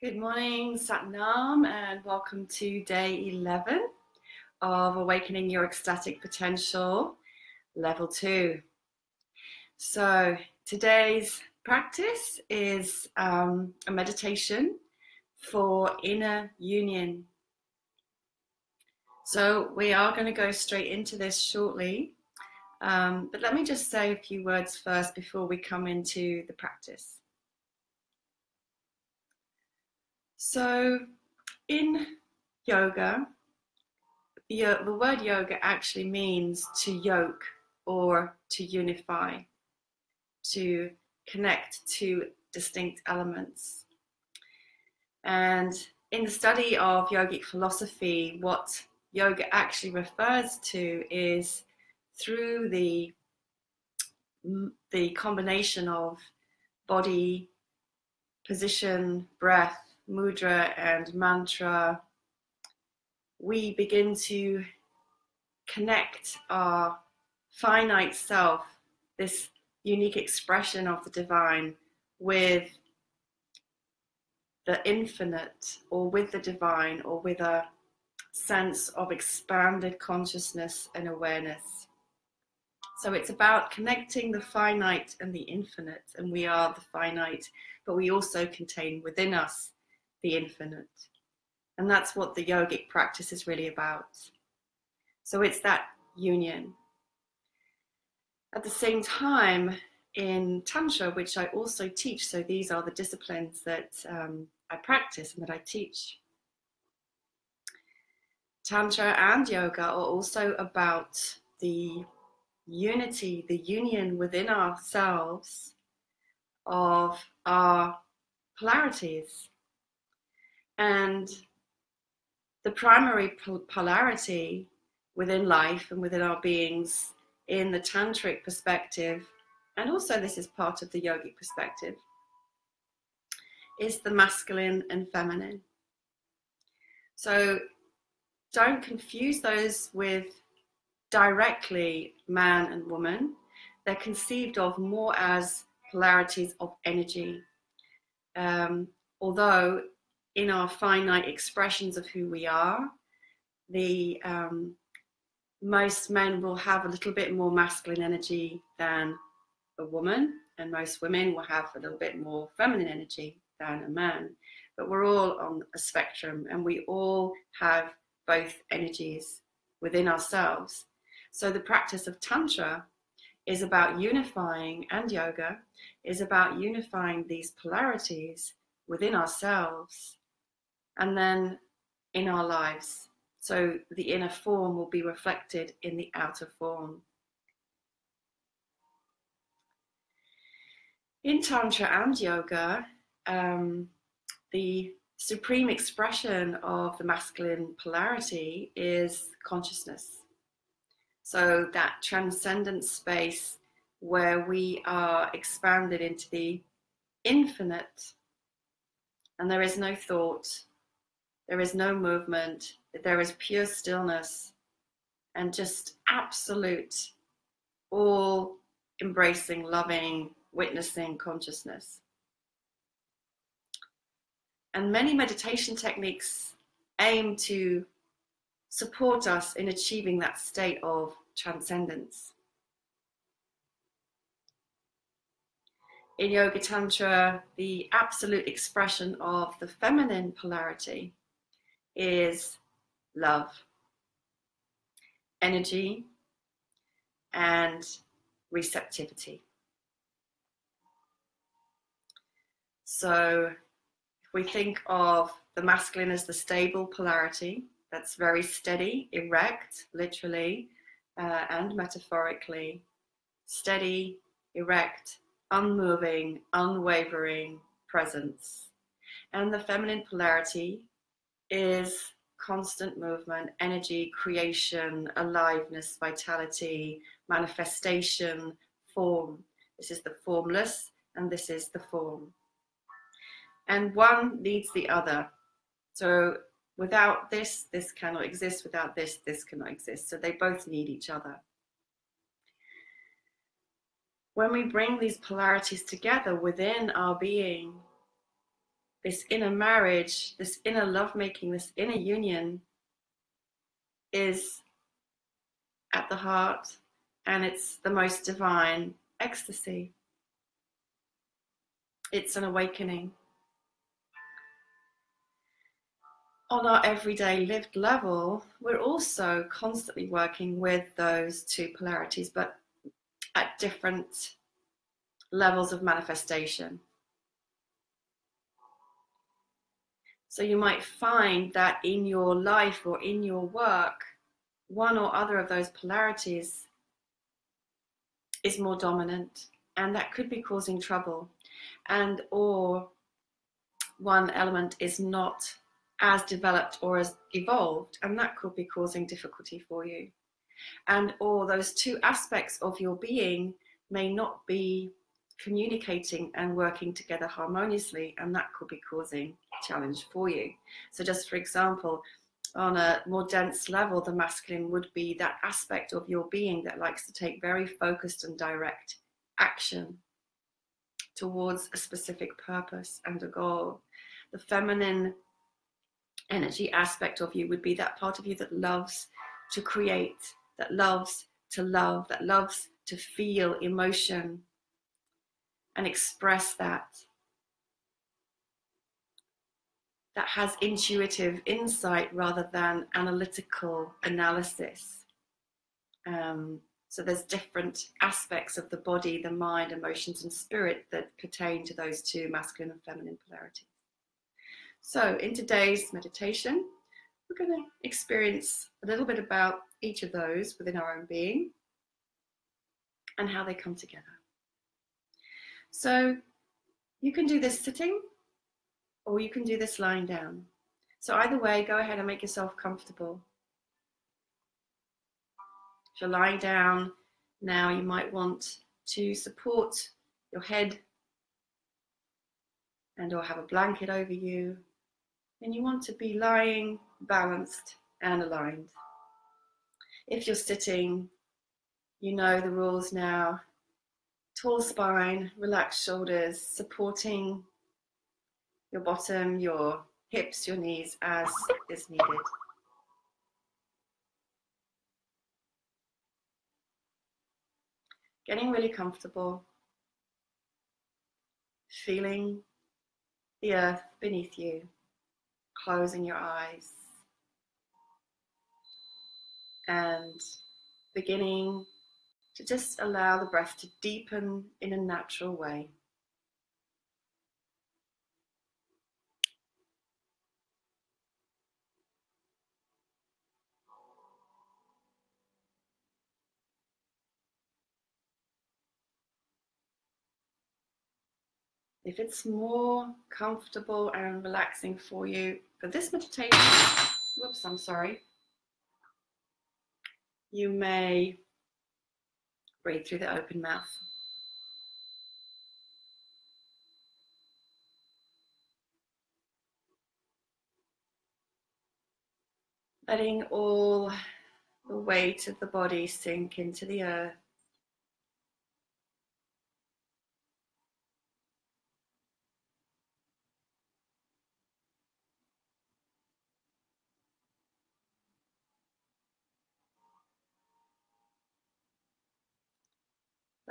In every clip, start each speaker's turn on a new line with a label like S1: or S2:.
S1: Good morning, Satnam, and welcome to day 11 of Awakening Your Ecstatic Potential, level 2. So today's practice is a meditation for inner union. So we are going to go straight into this shortly, but let me just say a few words first before we come into the practice. So in yoga, the word yoga actually means to yoke or to unify, to connect two distinct elements. And in the study of yogic philosophy, what yoga actually refers to is through the combination of body, position, breath, mudra, and mantra, we begin to connect our finite self, this unique expression of the divine, with the infinite, or with the divine, or with a sense of expanded consciousness and awareness. So it's about connecting the finite and the infinite, and we are the finite, but we also contain within us the infinite. And that's what the yogic practice is really about. So it's that union. At the same time, in tantra, which I also teach, so these are the disciplines that I practice and that I teach, tantra and yoga are also about the unity, the union within ourselves of our polarities. And the primary polarity within life and within our beings in the tantric perspective, and also this is part of the yogic perspective, is the masculine and feminine. So don't confuse those with directly man and woman. They're conceived of more as polarities of energy. Although in our finite expressions of who we are, most men will have a little bit more masculine energy than a woman, and most women will have a little bit more feminine energy than a man. But we're all on a spectrum, and we all have both energies within ourselves. So the practice of tantra is about unifying, and yoga is about unifying these polarities within ourselves and then in our lives. So the inner form will be reflected in the outer form. In tantra and yoga, the supreme expression of the masculine polarity is consciousness. So that transcendent space where we are expanded into the infinite, and there is no thought, there is no movement, there is pure stillness and just absolute, all embracing, loving, witnessing consciousness. And many meditation techniques aim to support us in achieving that state of transcendence. In Yoga Tantra, the absolute expression of the feminine polarity is love, energy, and receptivity. So if we think of the masculine as the stable polarity, that's very steady, erect, literally, and metaphorically, steady, erect, unmoving, unwavering presence. And the feminine polarity is constant movement, energy, creation, aliveness, vitality, manifestation, form. This is the formless, and this is the form. And one needs the other. So without this, this cannot exist. Without this, this cannot exist. So they both need each other. When we bring these polarities together within our being, this inner marriage, this inner lovemaking, this inner union is at the heart, and it's the most divine ecstasy. It's an awakening. On our everyday lived level, we're also constantly working with those two polarities, but at different levels of manifestation. So you might find that in your life or in your work, one or other of those polarities is more dominant, and that could be causing trouble. And or one element is not as developed or as evolved, and that could be causing difficulty for you. And or those two aspects of your being may not be communicating and working together harmoniously, and that could be causing challenge for you. So just for example, on a more dense level, the masculine would be that aspect of your being that likes to take very focused and direct action towards a specific purpose and a goal. The feminine energy aspect of you would be that part of you that loves to create, that loves to love, that loves to feel emotion and express that, that has intuitive insight rather than analytical analysis. So there's different aspects of the body, the mind, emotions, and spirit that pertain to those two masculine and feminine polarities. So in today's meditation, we're going to experience a little bit about each of those within our own being and how they come together. So you can do this sitting, or you can do this lying down. So either way, go ahead and make yourself comfortable. If you're lying down now, you might want to support your head and or have a blanket over you. And you want to be lying balanced and aligned. If you're sitting, you know the rules now. Tall spine, relaxed shoulders, supporting your bottom, your hips, your knees as is needed. Getting really comfortable, feeling the earth beneath you, closing your eyes, and beginning to just allow the breath to deepen in a natural way. If it's more comfortable and relaxing for you for this meditation, you may breathe through the open mouth. Letting all the weight of the body sink into the earth.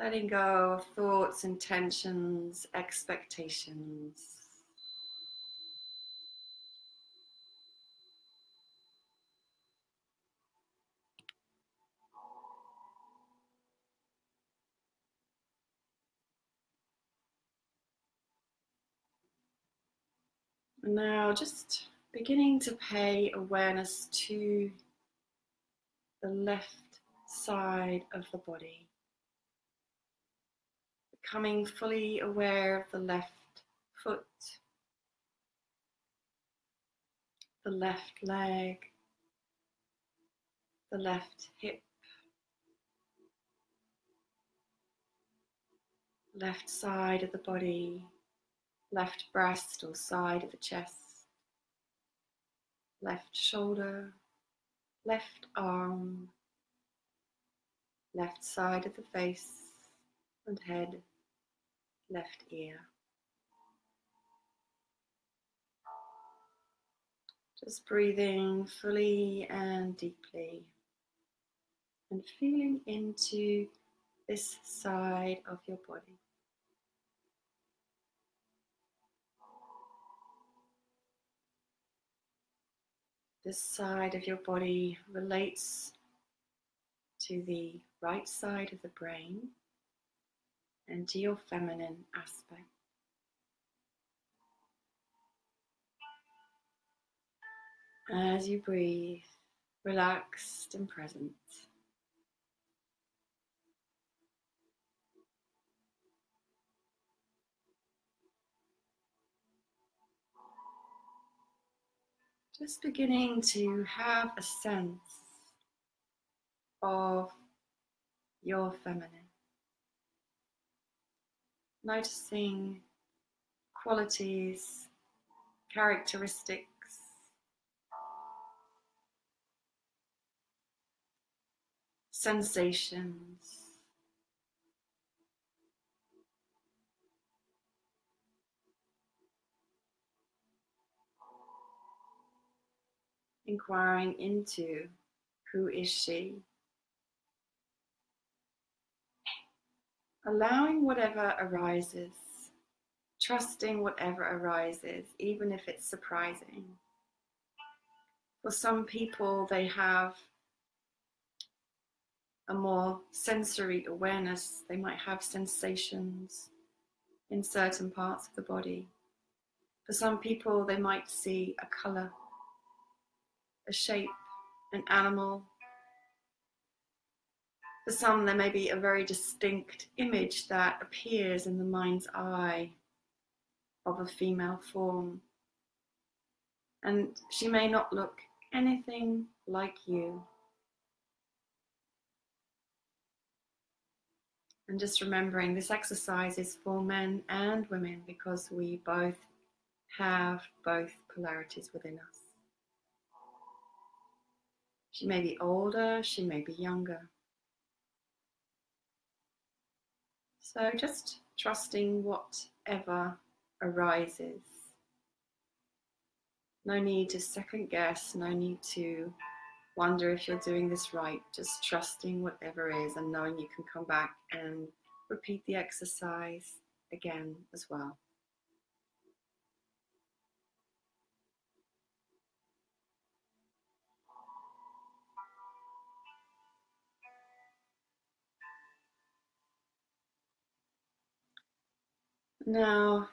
S1: Letting go of thoughts, intentions, expectations. Now just beginning to pay awareness to the left side of the body. Becoming fully aware of the left foot, the left leg, the left hip, left side of the body, left breast or side of the chest, left shoulder, left arm, left side of the face and head, left ear. Just breathing fully and deeply and feeling into this side of your body. This side of your body relates to the right side of the brain and to your feminine aspect. As you breathe, relaxed and present, just beginning to have a sense of your feminine, noticing qualities, characteristics, sensations, inquiring into who is she, allowing whatever arises, trusting whatever arises, even if it's surprising. For some people, they have a more sensory awareness. They might have sensations in certain parts of the body. For some people, they might see a color, a shape, an animal. For some, there may be a very distinct image that appears in the mind's eye of a female form. And she may not look anything like you. And just remembering this exercise is for men and women because we both have both polarities within us. She may be older, she may be younger. So just trusting whatever arises. No need to second guess, no need to wonder if you're doing this right. Just trusting whatever is and knowing you can come back and repeat the exercise again as well. Now,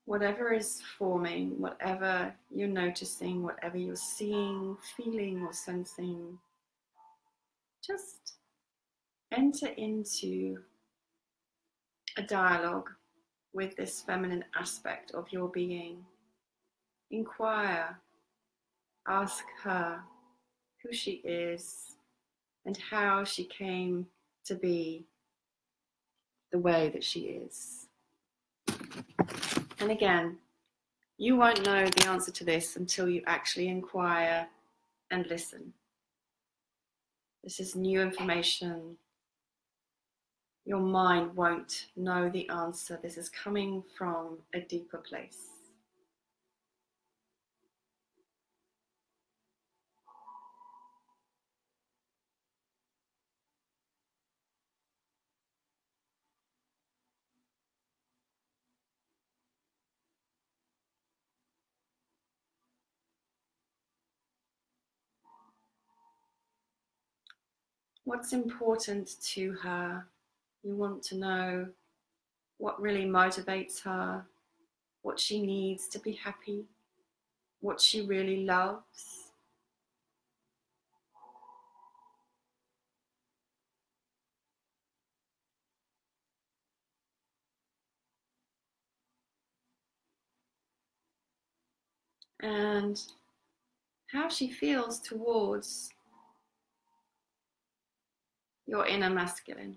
S1: whatever is forming, whatever you're noticing, whatever you're seeing, feeling, or sensing, just enter into a dialogue with this feminine aspect of your being. Inquire, ask her who she is and how she came to be the way that she is. And again, you won't know the answer to this until you actually inquire and listen. This is new information. Your mind won't know the answer. This is coming from a deeper place. What's important to her? You want to know what really motivates her, what she needs to be happy, what she really loves. And how she feels towards your inner masculine.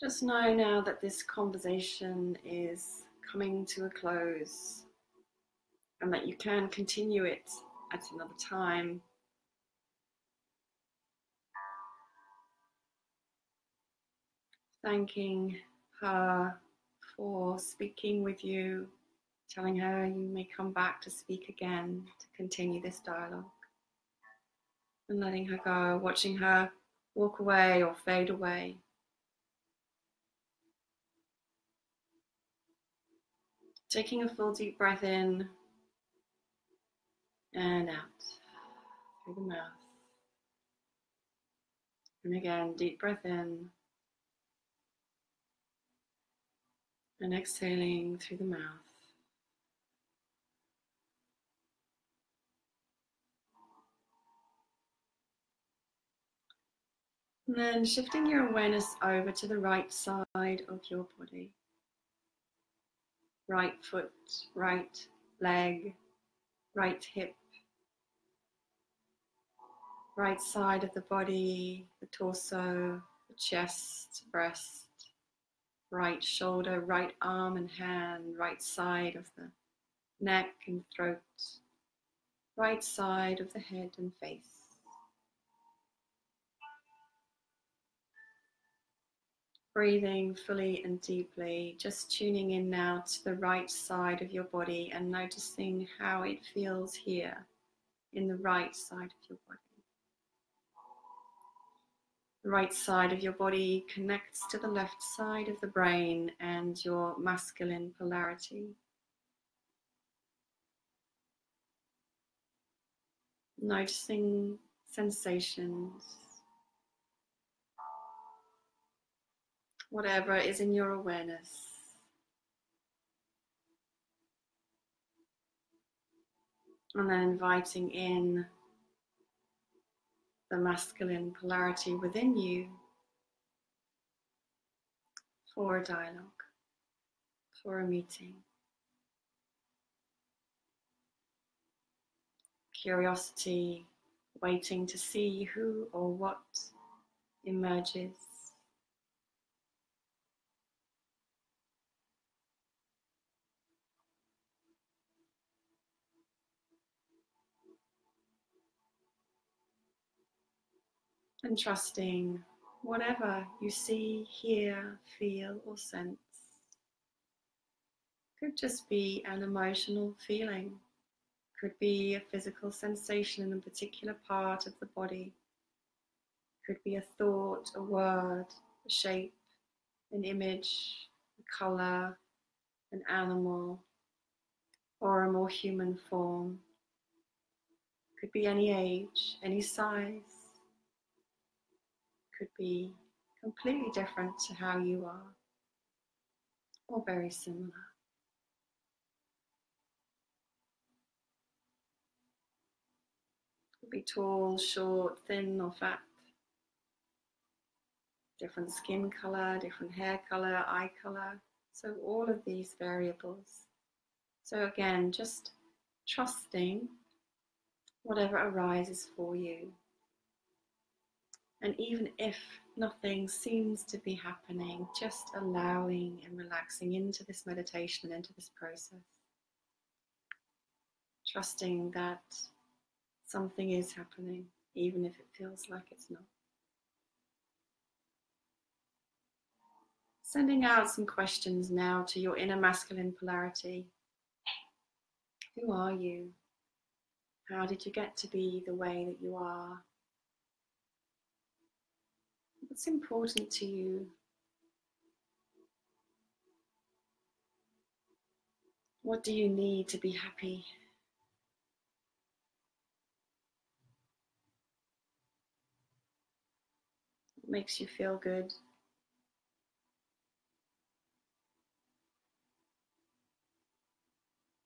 S1: Just know now that this conversation is coming to a close and that you can continue it at another time. Thanking her for speaking with you, telling her you may come back to speak again to continue this dialogue, and letting her go, watching her walk away or fade away. Taking a full deep breath in and out through the mouth. And again, deep breath in and exhaling through the mouth. And then shifting your awareness over to the right side of your body. Right foot, right leg, right hip, right side of the body, the torso, the chest, breast, right shoulder, right arm and hand, right side of the neck and throat, right side of the head and face. Breathing fully and deeply, just tuning in now to the right side of your body and noticing how it feels here in the right side of your body. The right side of your body connects to the left side of the brain and your masculine polarity. Noticing sensations, whatever is in your awareness. And then inviting in the masculine polarity within you for a dialogue, for a meeting. Curiosity, waiting to see who or what emerges. And trusting whatever you see, hear, feel, or sense. Could just be an emotional feeling, could be a physical sensation in a particular part of the body, could be a thought, a word, a shape, an image, a color, an animal, or a more human form. Could be any age, any size. Could be completely different to how you are, or very similar. Could be tall, short, thin, or fat. Different skin color, different hair color, eye color. So all of these variables. So again, just trusting whatever arises for you. And even if nothing seems to be happening, just allowing and relaxing into this meditation and into this process. Trusting that something is happening, even if it feels like it's not. Sending out some questions now to your inner masculine polarity. Who are you? How did you get to be the way that you are? What's important to you? What do you need to be happy? What makes you feel good?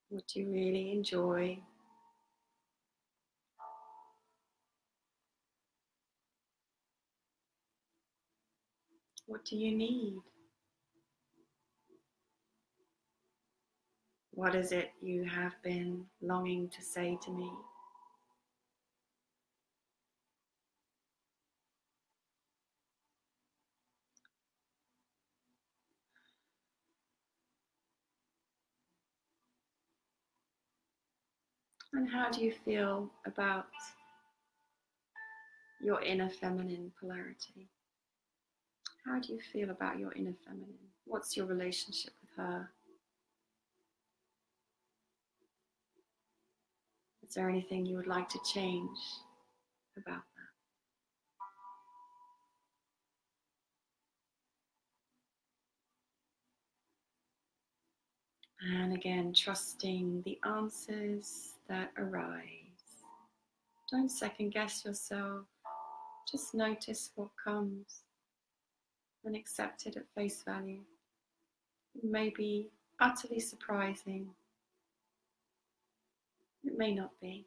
S1: What do you really enjoy? What do you need? What is it you have been longing to say to me? And how do you feel about your inner feminine polarity? How do you feel about your inner feminine? What's your relationship with her? Is there anything you would like to change about that? And again, trusting the answers that arise. Don't second guess yourself. Just notice what comes and accept it at face value. It may be utterly surprising. It may not be.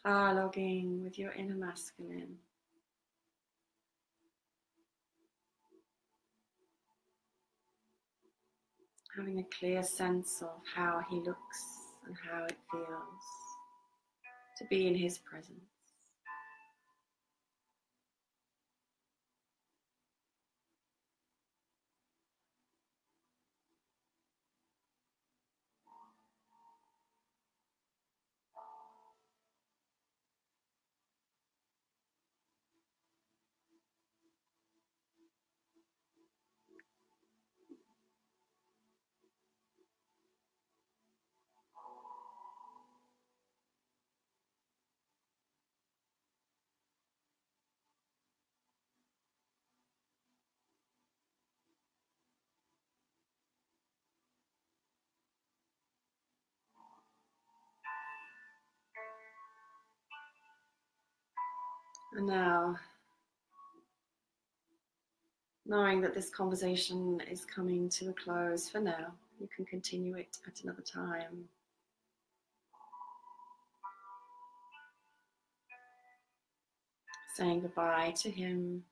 S1: Dialoguing with your inner masculine. Having a clear sense of how he looks and how it feels to be in his presence. And now, knowing that this conversation is coming to a close for now, you can continue it at another time. Saying goodbye to him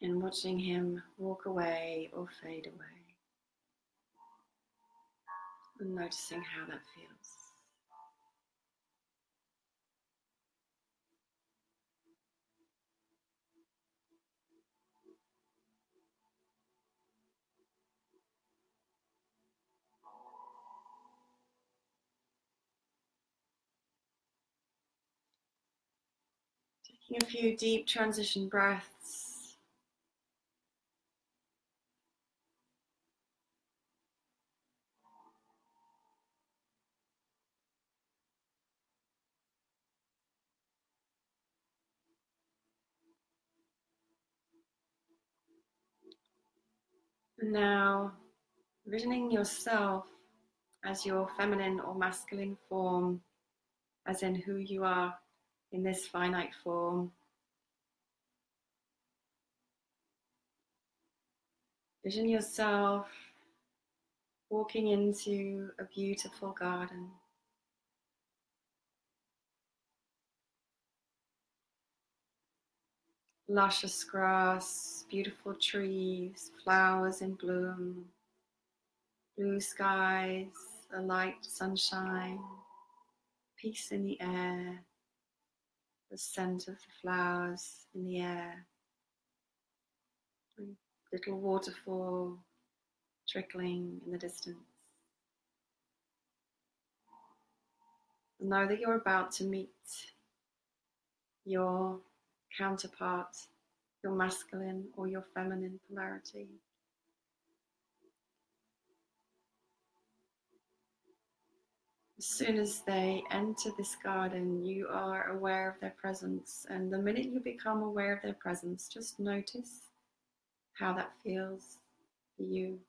S1: and watching him walk away or fade away. And noticing how that feels. Taking a few deep transition breaths. And now, envisioning yourself as your feminine or masculine form, as in who you are in this finite form. Vision yourself walking into a beautiful garden. Luscious grass, beautiful trees, flowers in bloom, blue skies, a light sunshine, peace in the air, the scent of the flowers in the air, a little waterfall trickling in the distance. And know that you're about to meet your counterpart, your masculine or your feminine polarity. As soon as they enter this garden, you are aware of their presence. And the minute you become aware of their presence, just notice how that feels for you.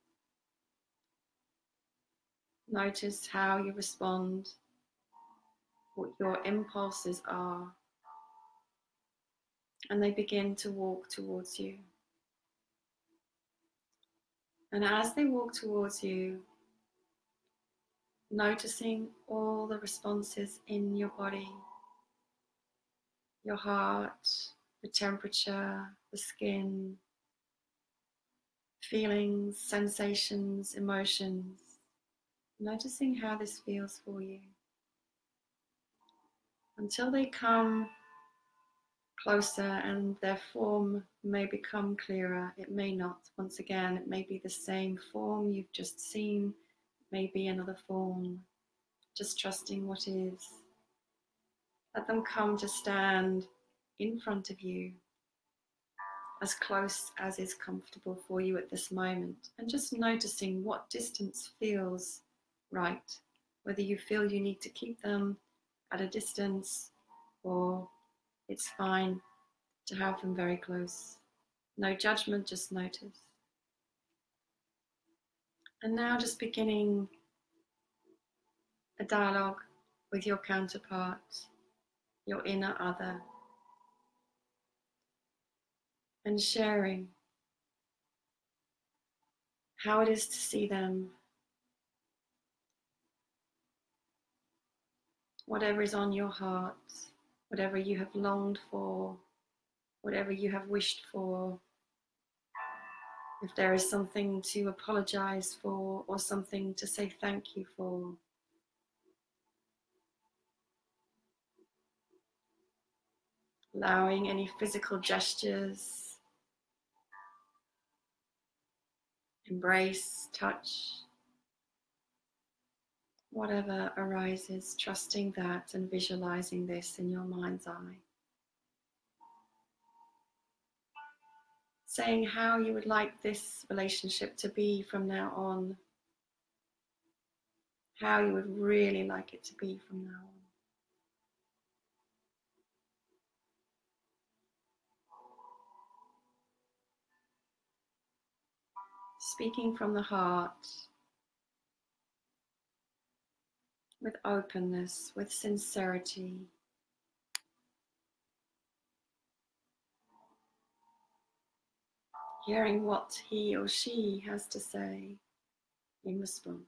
S1: Notice how you respond, what your impulses are. And they begin to walk towards you. And as they walk towards you, noticing all the responses in your body, your heart, the the temperature, the skin, feelings, sensations, emotions, noticing how this feels for you until they come closer and their form may become clearer. It may not. Once again, it may be the same form you've just seen, it may be another form. Just trusting what is. Let them come to stand in front of you, as close as is comfortable for you at this moment, and just noticing what distance feels right, whether you feel you need to keep them at a distance or it's fine to have them very close. No judgment, just notice. And now just beginning a dialogue with your counterpart, your inner other, and sharing how it is to see them, whatever is on your heart, whatever you have longed for, whatever you have wished for. If there is something to apologize for or something to say thank you for. Allowing any physical gestures, embrace, touch, whatever arises, trusting that and visualizing this in your mind's eye. Saying how you would like this relationship to be from now on. How you would really like it to be from now on. Speaking from the heart, with openness, with sincerity. Hearing what he or she has to say in response.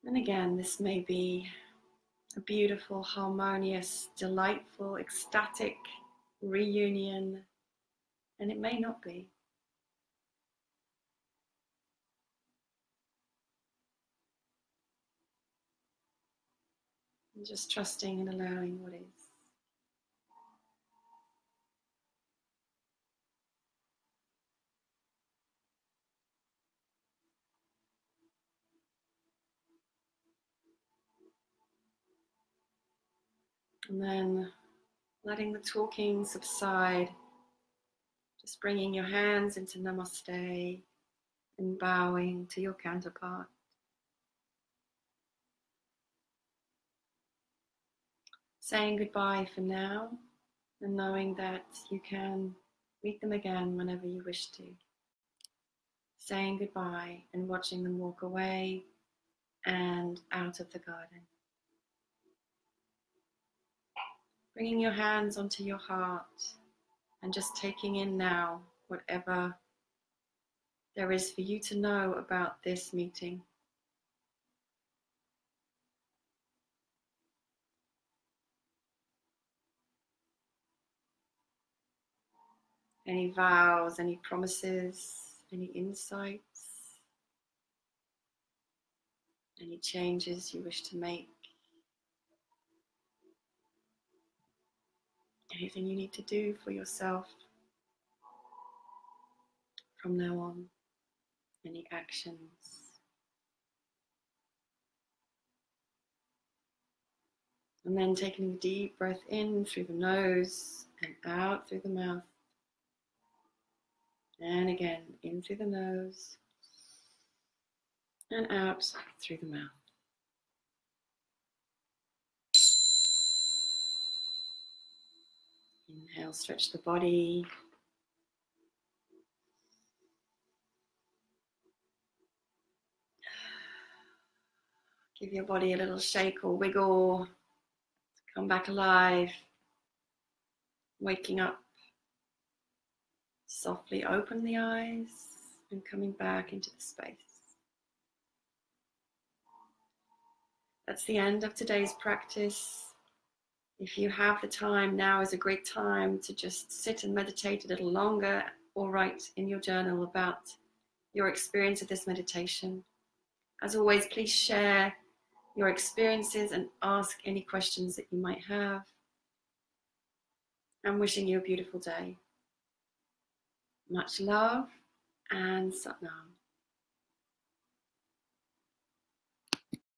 S1: And again, this may be a beautiful, harmonious, delightful, ecstatic reunion, and it may not be. And just trusting and allowing what is. And then letting the talking subside, just bringing your hands into namaste and bowing to your counterpart. Saying goodbye for now and knowing that you can meet them again whenever you wish to. Saying goodbye and watching them walk away and out of the garden. Bringing your hands onto your heart and just taking in now whatever there is for you to know about this meeting. Any vows, any promises, any insights, any changes you wish to make. Anything you need to do for yourself from now on, any actions. And then taking a deep breath in through the nose and out through the mouth. And again, in through the nose and out through the mouth. Inhale, stretch the body. Give your body a little shake or wiggle. Come back alive. Waking up. Softly open the eyes and coming back into the space. That's the end of today's practice. If you have the time, now is a great time to just sit and meditate a little longer, or write in your journal about your experience of this meditation. As always, please share your experiences and ask any questions that you might have. I'm wishing you a beautiful day. Much love and Satnam.